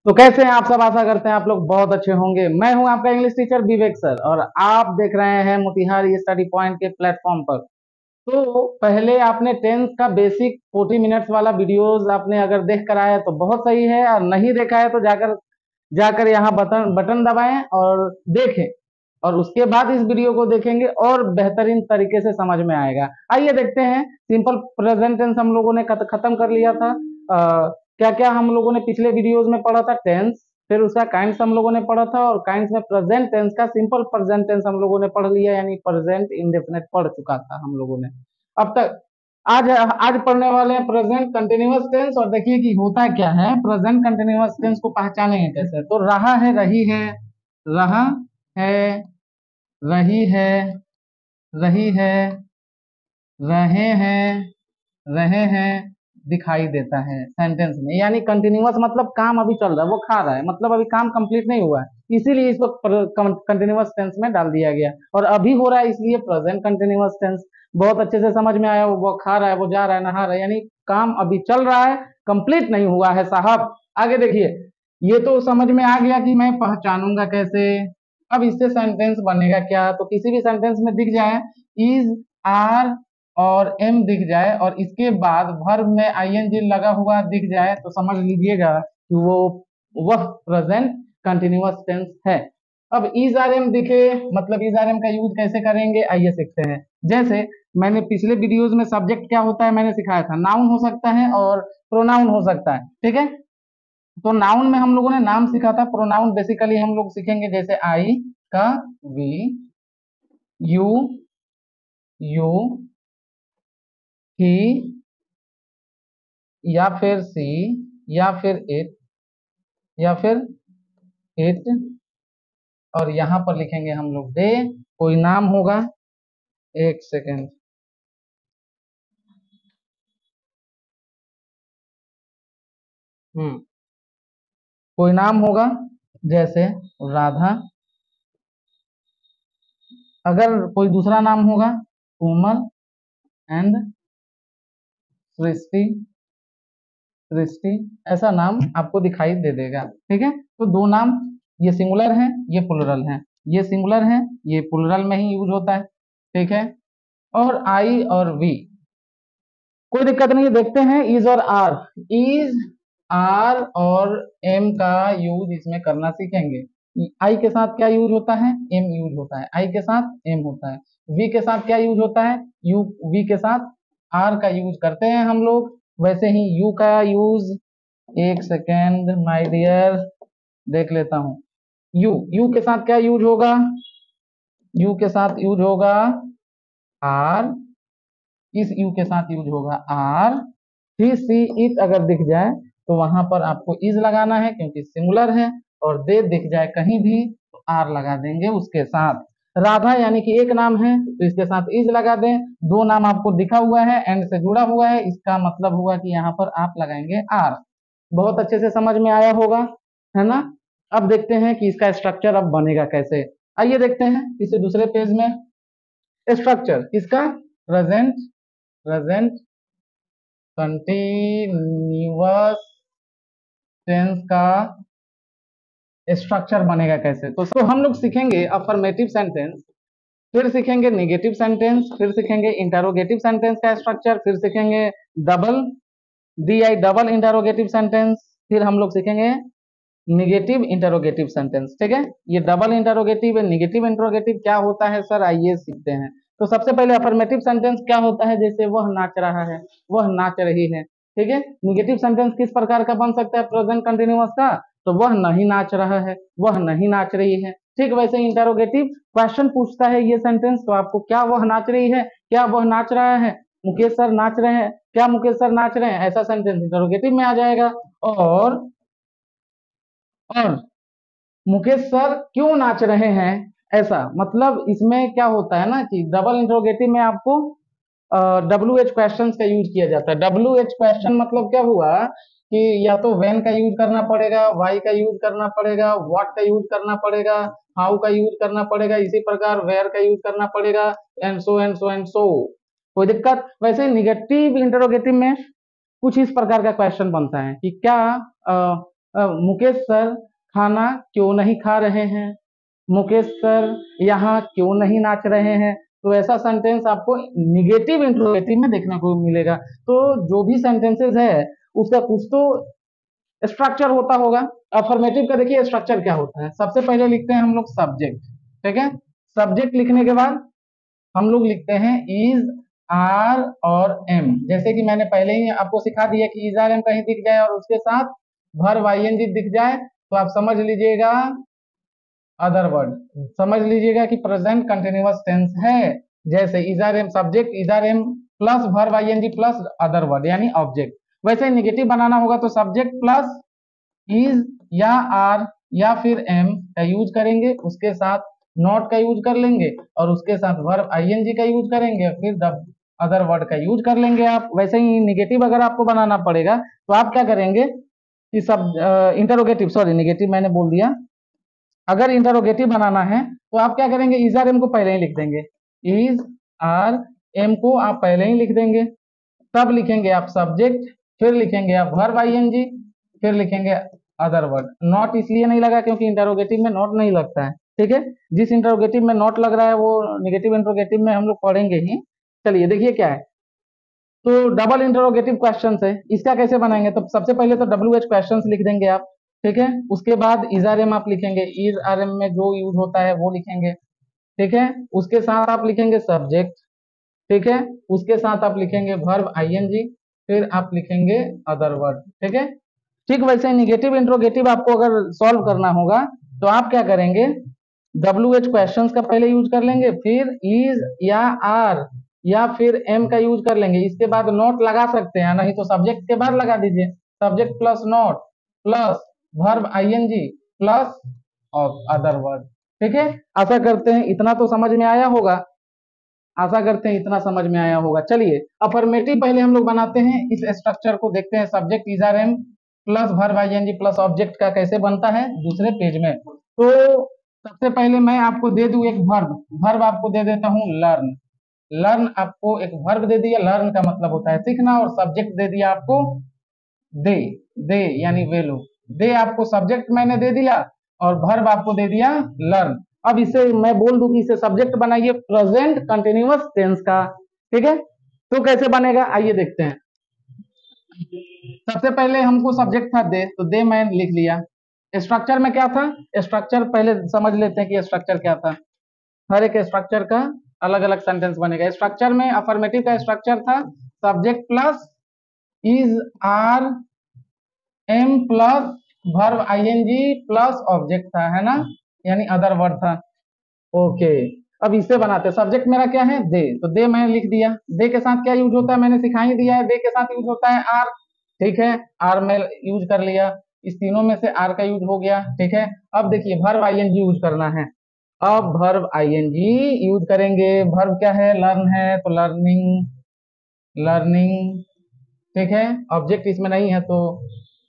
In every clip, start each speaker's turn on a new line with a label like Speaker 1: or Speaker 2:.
Speaker 1: तो कैसे हैं आप सब? आशा करते हैं आप लोग बहुत अच्छे होंगे। मैं हूं आपका इंग्लिश टीचर विवेक सर और आप देख रहे हैं मोतिहारी स्टडी पॉइंट के प्लेटफॉर्म पर। तो पहले आपने टेंथ का बेसिक 40 मिनट्स वाला वीडियोस आपने अगर देख कर आया तो बहुत सही है, और नहीं देखा है तो जाकर जाकर यहाँ बटन बटन दबाएं और देखें, और उसके बाद इस वीडियो को देखेंगे और बेहतरीन तरीके से समझ में आएगा। आइए देखते हैं। सिंपल प्रेजेंट टेंस हम लोगों ने खत्म कर लिया था। क्या क्या हम लोगों ने पिछले वीडियोस में पढ़ा था? टेंस, फिर उसका काइंड्स हम लोगों ने पढ़ा था, और काइंड्स में प्रेजेंट टेंस का सिंपल प्रेजेंट टेंस हम लोगों ने पढ़ लिया, यानी प्रेजेंट इंडेफिनिट पढ़ चुका था हम लोगों ने अब तक। आज आज पढ़ने वाले हैं प्रेजेंट कंटिन्यूअस टेंस। और देखिए कि होता क्या है, प्रेजेंट कंटिन्यूअस टेंस को पहचानेंगे कैसे? तो रहा है, रही है, रहा है, रही है, रही है, रहे हैं, रहे हैं, दिखाई देता है सेंटेंस में। यानी कंटिन्यूअस मतलब काम अभी चल रहा है, वो खा रहा है, मतलब अभी काम कंप्लीट नहीं हुआ है, इसीलिए इसको कंटिन्यूअस टेंस में डाल दिया गया। और अभी हो रहा है इसलिए प्रेजेंट कंटिन्यूअस टेंस। बहुत अच्छे से समझ में आया। वो खा रहा है, वो जा रहा है, नहा रहा है, यानी काम अभी चल रहा है, कंप्लीट नहीं हुआ है साहब। आगे देखिए, ये तो समझ में आ गया कि मैं पहचानूंगा कैसे। अब इससे सेंटेंस बनेगा क्या? तो किसी भी सेंटेंस में दिख जाए इज, आर और एम दिख जाए, और इसके बाद वर्ब में आईएनजी लगा हुआ दिख जाए, तो समझ लीजिएगा कि वह प्रेजेंट कंटिन्यूअस टेंस है। अब इज आर एम दिखे, मतलब इज आर एम का यूज कैसे करेंगे, आइए सीखते हैं। जैसे मैंने पिछले वीडियोस में सब्जेक्ट क्या होता है मैंने सिखाया था। नाउन हो सकता है और प्रोनाउन हो सकता है, ठीक है। तो नाउन में हम लोगों ने नाम सीखा था। प्रोनाउन बेसिकली हम लोग सीखेंगे, जैसे आई का, वी, यू, यू, ही, या फिर सी, या फिर इट, या फिर इट, और यहाँ पर लिखेंगे हम लोग दे। कोई नाम होगा, एक सेकेंड, कोई नाम होगा जैसे राधा। अगर कोई दूसरा नाम होगा, कोमल एंड सृष्टि, सृष्टि, ऐसा नाम आपको दिखाई दे देगा, ठीक है। तो दो नाम, ये सिंगुलर है, ये प्लुरल है, ये सिंगुलर है, ये प्लुरल में ही यूज होता है, ठीक है। और आई और वी, कोई दिक्कत नहीं है। देखते हैं इज और आर। इज, आर और एम का यूज इसमें करना सीखेंगे। आई के साथ क्या यूज होता है? एम यूज होता है। आई के साथ एम होता है। वी के साथ क्या यूज होता है? यू। वी के साथ आर का यूज करते हैं हम लोग। वैसे ही यू का यूज, एक सेकेंड माय डियर, देख लेता हूं। यू, यू के साथ क्या यूज होगा? यू के साथ यूज होगा आर। इस यू के साथ यूज होगा आर। ही, सी, इट अगर दिख जाए तो वहां पर आपको इज लगाना है क्योंकि सिंगुलर है। और दे दिख जाए कहीं भी तो आर लगा देंगे उसके साथ। राधा यानी कि एक नाम है तो इसके साथ इज लगा दें। दो नाम आपको दिखा हुआ है, एंड से जुड़ा हुआ है, इसका मतलब हुआ कि यहाँ पर आप लगाएंगे आर। बहुत अच्छे से समझ में आया होगा, है ना। अब देखते हैं कि इसका स्ट्रक्चर अब बनेगा कैसे। आइए देखते हैं इसे दूसरे पेज में। स्ट्रक्चर इसका प्रेजेंट, प्रेजेंट कंटिन्यूअस टेंस का स्ट्रक्चर बनेगा कैसे। तो हम लोग सीखेंगे अफर्मेटिव सेंटेंस, फिर सीखेंगे नेगेटिव सेंटेंस, फिर सीखेंगे इंटरोगेटिव सेंटेंस का स्ट्रक्चर, फिर सीखेंगे double, D I double interrogative sentence, फिर हम लोग सीखेंगे निगेटिव इंटरोगेटिव सेंटेंस, ठीक है। ये डबल इंटरोगेटिव है, निगेटिव इंटरोगेटिव क्या होता है सर, आइए सीखते हैं। तो सबसे पहले अफर्मेटिव सेंटेंस क्या होता है? जैसे वह नाच रहा है, वह नाच रही है, ठीक है। निगेटिव सेंटेंस किस प्रकार का बन सकता है प्रेजेंट कंटिन्यूअस का? तो वह नहीं नाच रहा है, वह नहीं नाच रही है, ठीक। वैसे इंटरोगेटिव क्वेश्चन पूछता है ये सेंटेंस, तो आपको क्या वह नाच रही है, क्या वह नाच रहा है, मुकेश सर नाच रहे हैं, क्या मुकेश सर नाच रहे हैं, ऐसा सेंटेंस इंटरोगेटिव में आ जाएगा। और मुकेश सर क्यों नाच रहे हैं, ऐसा मतलब इसमें क्या होता है ना कि डबल इंट्रोगेटिव में आपको डब्ल्यू एच क्वेश्चन का यूज किया जाता है। डब्ल्यू एच क्वेश्चन मतलब क्या हुआ कि या तो व्हेन का यूज करना पड़ेगा, वाई का यूज करना पड़ेगा, व्हाट का यूज करना पड़ेगा, हाउ का यूज करना पड़ेगा, इसी प्रकार वेयर का यूज करना पड़ेगा, and so and so and so. कोई दिक्कत? वैसे निगेटिव इंटरोगेटिव में कुछ इस प्रकार का क्वेश्चन बनता है कि क्या मुकेश सर खाना क्यों नहीं खा रहे हैं, मुकेश सर यहाँ क्यों नहीं नाच रहे हैं। तो ऐसा सेंटेंस आपको निगेटिव इंट्रोगेटिव में देखने को मिलेगा। तो जो भी सेंटेंसेस है उसका कुछ तो स्ट्रक्चर होता होगा। अफर्मेटिव का देखिए स्ट्रक्चर क्या होता है, सबसे पहले लिखते हैं हम लोग सब्जेक्ट, ठीक है। सब्जेक्ट लिखने के बाद हम लोग लिखते हैं इज, आर और एम। जैसे कि मैंने पहले ही आपको सिखा दिया कि इज आर एम कहीं दिख जाए और उसके साथ वर्ब आईएनजी दिख जाए तो आप समझ लीजिएगा अदर वर्ड, समझ लीजिएगा कि प्रेजेंट कंटिन्यूअस टेंस है। जैसे is are am subject, is are am plus verb ING plus other word यानी ऑब्जेक्ट। वैसे निगेटिव बनाना होगा तो सब्जेक्ट प्लस इज या आर या फिर एम का यूज करेंगे, उसके साथ नॉट का यूज कर लेंगे और उसके साथ वर्ब आईएनजी का यूज करेंगे, फिर द अदर वर्ड का यूज कर लेंगे आप। वैसे ही निगेटिव अगर आपको बनाना पड़ेगा तो आप क्या करेंगे कि सब इंटरोगेटिव, सॉरी निगेटिव मैंने बोल दिया। अगर इंटरोगेटिव बनाना है तो आप क्या करेंगे, इज आर एम को पहले ही लिख देंगे, इज आर एम को आप पहले ही लिख देंगे। तब लिखेंगे आप सब्जेक्ट, फिर लिखेंगे आप वर्ब आईएनजी, फिर लिखेंगे अदर वर्ड। नॉट इसलिए नहीं लगा क्योंकि इंटरोगेटिव में नॉट नहीं लगता है, ठीक है। जिस इंटरोगेटिव में नॉट लग रहा है वो नेगेटिव इंटरोगेटिव में हम लोग पढ़ेंगे ही। चलिए देखिए क्या है, तो डबल इंटरोगेटिव क्वेश्चन है, इसका कैसे बनाएंगे। तो सबसे पहले तो डब्ल्यू एच क्वेश्चन लिख देंगे आप, ठीक है। उसके बाद इज आर एम आप लिखेंगे, इज आर एम में जो यूज होता है वो लिखेंगे, ठीक है। उसके साथ आप लिखेंगे सब्जेक्ट, ठीक है। उसके साथ आप लिखेंगे वर्ब आईएनजी, फिर आप लिखेंगे अदर वर्ड, ठीक है। ठीक वैसे निगेटिव इंट्रोगेटिव आपको अगर सॉल्व करना होगा तो आप क्या करेंगे, डब्ल्यू एच क्वेश्चन का पहले यूज कर लेंगे, फिर इज या आर या फिर एम का यूज कर लेंगे। इसके बाद नॉट लगा सकते हैं, नहीं तो सब्जेक्ट के बाद लगा दीजिए, subject plus not plus verb ING plus और अदर वर्ड, ठीक है। आशा करते हैं इतना तो समझ में आया होगा, आशा करते हैं इतना समझ में आया होगा। चलिए अफर्मेटिव पहले हम लोग बनाते हैं, इस स्ट्रक्चर को देखते हैं। Subject is are am plus verb ING plus object का कैसे बनता है दूसरे पेज में। तो सबसे पहले मैं आपको दे दूं एक वर्ब, वर्ब आपको दे देता हूं लर्न। लर्न आपको एक वर्ब दे दिया, लर्न का मतलब होता है सीखना, और सब्जेक्ट दे दिया आपको दे, दे यानी वेलो, दे आपको सब्जेक्ट मैंने दे दिया और वर्ब आपको दे दिया लर्न। अब इसे मैं बोल दूं कि इसे सब्जेक्ट बनाइए प्रेजेंट कंटिन्यूअस टेंस का, ठीक है। तो कैसे बनेगा आइए देखते हैं। सबसे पहले हमको सब्जेक्ट था दे, तो दे मैं लिख लिया। स्ट्रक्चर में क्या था, स्ट्रक्चर पहले समझ लेते हैं कि स्ट्रक्चर क्या था। हर एक स्ट्रक्चर का अलग अलग सेंटेंस बनेगा। स्ट्रक्चर में अफर्मेटिव का स्ट्रक्चर था subject plus is are am plus verb ING plus object था, है ना, यानी अदर वर्ड था। ओके, अब इसे बनाते, सब्जेक्ट मेरा क्या है दे, तो दे मैंने लिख दिया। दे के साथ क्या यूज होता है मैंने सिखा ही दिया है, दे के साथ यूज होता है आर, ठीक है। आर में यूज कर लिया, इस तीनों में से आर का यूज हो गया, ठीक है। अब देखिए वर्ब आईएनजी यूज करना है, अब वर्ब आईएनजी यूज करेंगे। वर्ब क्या है, लर्न है, तो लर्निंग, लर्निंग, ठीक है। ऑब्जेक्ट इसमें नहीं है तो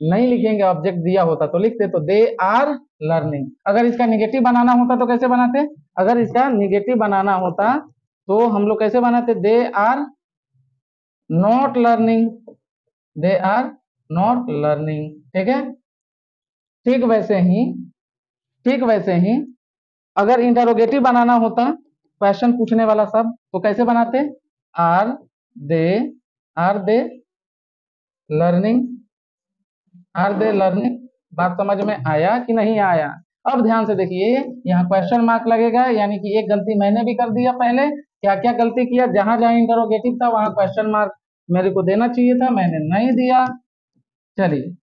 Speaker 1: नहीं लिखेंगे, ऑब्जेक्ट दिया होता तो लिखते, तो दे आर लर्निंग। अगर इसका निगेटिव बनाना होता तो कैसे बनाते, अगर इसका निगेटिव बनाना होता तो हम लोग कैसे बनाते, they are not learning, they are not learning, ठीक है। ठीक वैसे ही, ठीक वैसे ही अगर इंटरोगेटिव बनाना होता, क्वेश्चन पूछने वाला सब, तो कैसे बनाते, are they, are they learning, are they learning. बात समझ में आया कि नहीं आया। अब ध्यान से देखिए, यहाँ क्वेश्चन मार्क लगेगा, यानी कि एक गलती मैंने भी कर दिया पहले। क्या क्या गलती किया, जहां जहां इंटरोगेटिव था वहां क्वेश्चन मार्क मेरे को देना चाहिए था, मैंने नहीं दिया। चलिए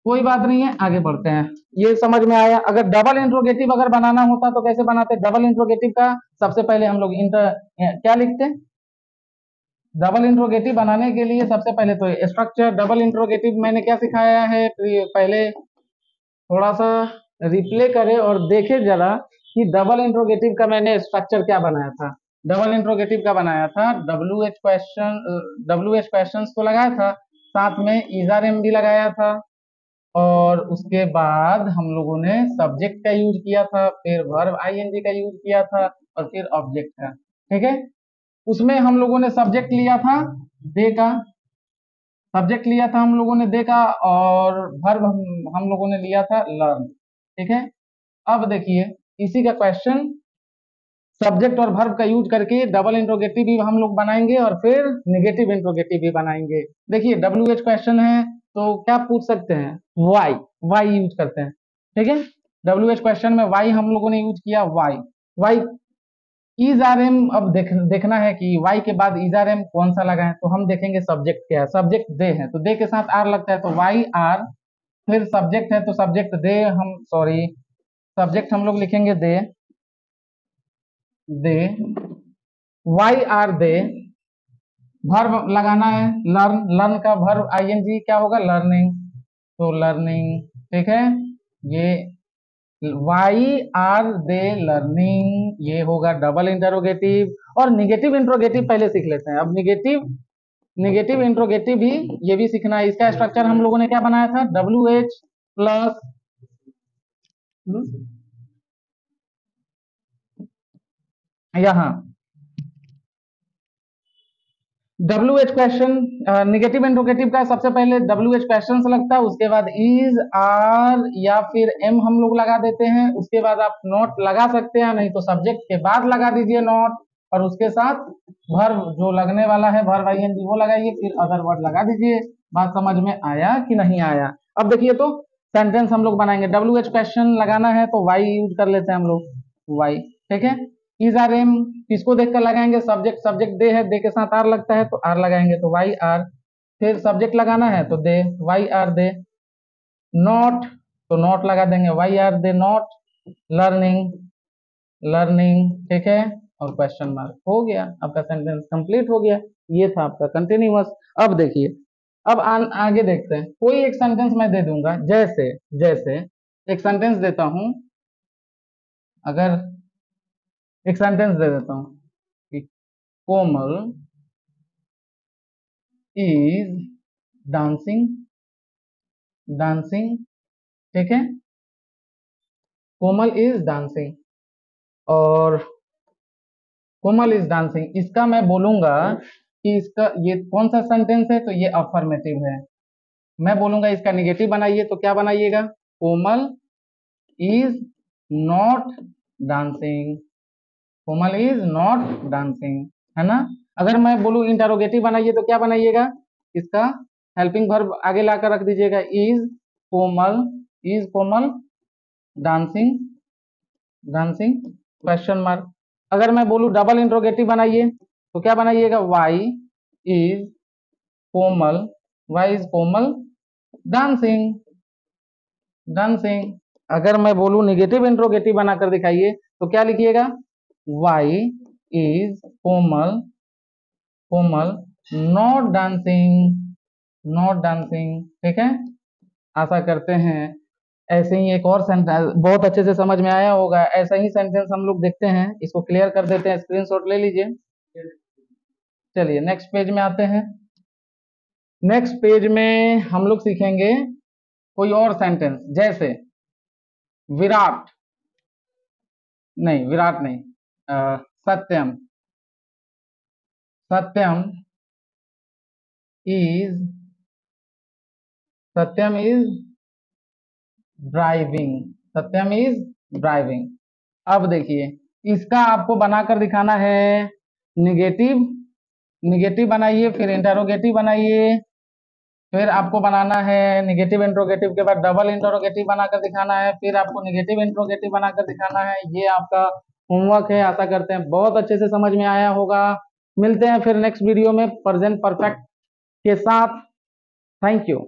Speaker 1: कोई बात नहीं है, आगे बढ़ते हैं। ये समझ में आया। अगर डबल इंट्रोगेटिव अगर बनाना होता तो कैसे बनाते, डबल इंट्रोगेटिव का सबसे पहले हम लोग इंटर क्या लिखते, डबल इंट्रोगेटिव बनाने के लिए सबसे पहले तो स्ट्रक्चर, डबल इंट्रोगेटिव मैंने क्या सिखाया है, पहले थोड़ा सा रिप्ले करें और देखें जरा कि डबल इंट्रोगेटिव का मैंने स्ट्रक्चर क्या बनाया था। डबल इंट्रोगेटिव का बनाया था W H question, W H question को लगाया था, साथ में इजर एम भी लगाया था, और उसके बाद हम लोगों ने सब्जेक्ट का यूज किया था, फिर वर्ब आईएनजी का यूज किया था, और फिर ऑब्जेक्ट का, ठीक है। उसमें हम लोगों ने सब्जेक्ट लिया था दे का, सब्जेक्ट लिया था हम लोगों ने देखा, और वर्ब हम लोगों ने लिया था लर्न। ठीक है, अब देखिए इसी का क्वेश्चन सब्जेक्ट और वर्ब का यूज करके डबल इंट्रोगेटिव भी हम लोग बनाएंगे और फिर निगेटिव इंट्रोगेटिव भी बनाएंगे। देखिए WH क्वेश्चन है तो क्या पूछ सकते हैं, वाई, वाई यूज करते हैं। ठीक है, WH क्वेश्चन में वाई हम लोगों ने यूज किया, why, why is are am. अब देखना है कि वाई के बाद इज आर एम कौन सा लगा है, तो हम देखेंगे सब्जेक्ट क्या है, सब्जेक्ट दे है तो दे के साथ आर लगता है तो वाई आर, फिर सब्जेक्ट है तो सब्जेक्ट दे, हम सॉरी सब्जेक्ट हम लोग लिखेंगे दे, दे, वाई आर दे, वर्ब लगाना है लर्न, लर्न का वर्ब आईएनजी क्या होगा, लर्निंग, तो लर्निंग। ठीक है, ये वाई आर दे लर्निंग, ये होगा डबल इंटरोगेटिव। और निगेटिव इंट्रोगेटिव पहले सीख लेते हैं। अब निगेटिव इंट्रोगेटिव भी ये भी सीखना है। इसका स्ट्रक्चर हम लोगों ने क्या बनाया था, WH प्लस यहाँ WH क्वेश्चन, निगेटिव इंट्रोगेटिव का सबसे पहले WH क्वेश्चन लगता है, उसके बाद इज आर या फिर एम हम लोग लगा देते हैं, उसके बाद आप नॉट लगा सकते हैं, नहीं तो सब्जेक्ट के बाद लगा दीजिए नॉट, और उसके साथ वर्ब जो लगने वाला है वर्ब आईएनजी वो लगाइए, फिर अदर वर्ड लगा दीजिए। बात समझ में आया कि नहीं आया। अब देखिए तो सेंटेंस हम लोग बनाएंगे, WH क्वेश्चन लगाना है तो वाई यूज कर लेते हैं हम लोग, वाई। ठीक है, इज आर एम किसको देखकर लगाएंगे, सब्जेक्ट, सब्जेक्ट दे है, दे के साथ आर लगता है तो आर लगाएंगे तो वाई आर, फिर सब्जेक्ट लगाना है तो they, why are they, not तो नॉट लगा देंगे, why are they not, learning, learning. ठीक है, और क्वेश्चन मार्क, हो गया आपका सेंटेंस कंप्लीट हो गया। ये था आपका कंटिन्यूअस। अब देखिए, अब आगे देखते हैं। कोई एक सेंटेंस मैं दे दूंगा, जैसे जैसे एक सेंटेंस देता हूं, अगर एक सेंटेंस दे देता हूं कि कोमल इज डांसिंग, डांसिंग। ठीक है, कोमल इज डांसिंग, और कोमल इज डांसिंग, इसका मैं बोलूंगा कि इसका ये कौन सा सेंटेंस है, तो ये अफर्मेटिव है। मैं बोलूंगा इसका निगेटिव बनाइए तो क्या बनाइएगा, Komal is not dancing, Komal is not dancing, है ना। अगर मैं बोलूं इंटरोगेटिव बनाइए तो क्या बनाइएगा, इसका हेल्पिंग वर्ब आगे लाकर रख दीजिएगा, is Komal dancing, dancing question mark. अगर मैं बोलूं डबल इंट्रोगेटिव बनाइए तो क्या बनाइएगा, is Komal why is Komal dancing, dancing. अगर मैं बोलूं निगेटिव इंट्रोगेटिव बनाकर दिखाइए तो क्या लिखिएगा, why is Komal, Komal not dancing, not dancing. ठीक है, आशा करते हैं ऐसे ही एक और सेंटेंस बहुत अच्छे से समझ में आया होगा। ऐसा ही सेंटेंस हम लोग देखते हैं, इसको क्लियर कर देते हैं, स्क्रीनशॉट ले लीजिए। चलिए नेक्स्ट पेज में आते हैं। नेक्स्ट पेज में हम लोग सीखेंगे कोई और सेंटेंस, जैसे विराट, नहीं विराट नहीं, Satyam, Satyam is, Satyam is driving, Satyam is driving. अब देखिए इसका आपको बनाकर दिखाना है, निगेटिव, निगेटिव बनाइए, फिर इंटरोगेटिव बनाइए, फिर आपको बनाना है निगेटिव इंट्रोगेटिव के बाद डबल इंट्रोगेटिव बनाकर दिखाना है, फिर आपको निगेटिव इंट्रोगेटिव बनाकर दिखाना है। ये आपका होमवर्क है। आशा करते हैं बहुत अच्छे से समझ में आया होगा। मिलते हैं फिर नेक्स्ट वीडियो में प्रेजेंट परफेक्ट के साथ। Thank you.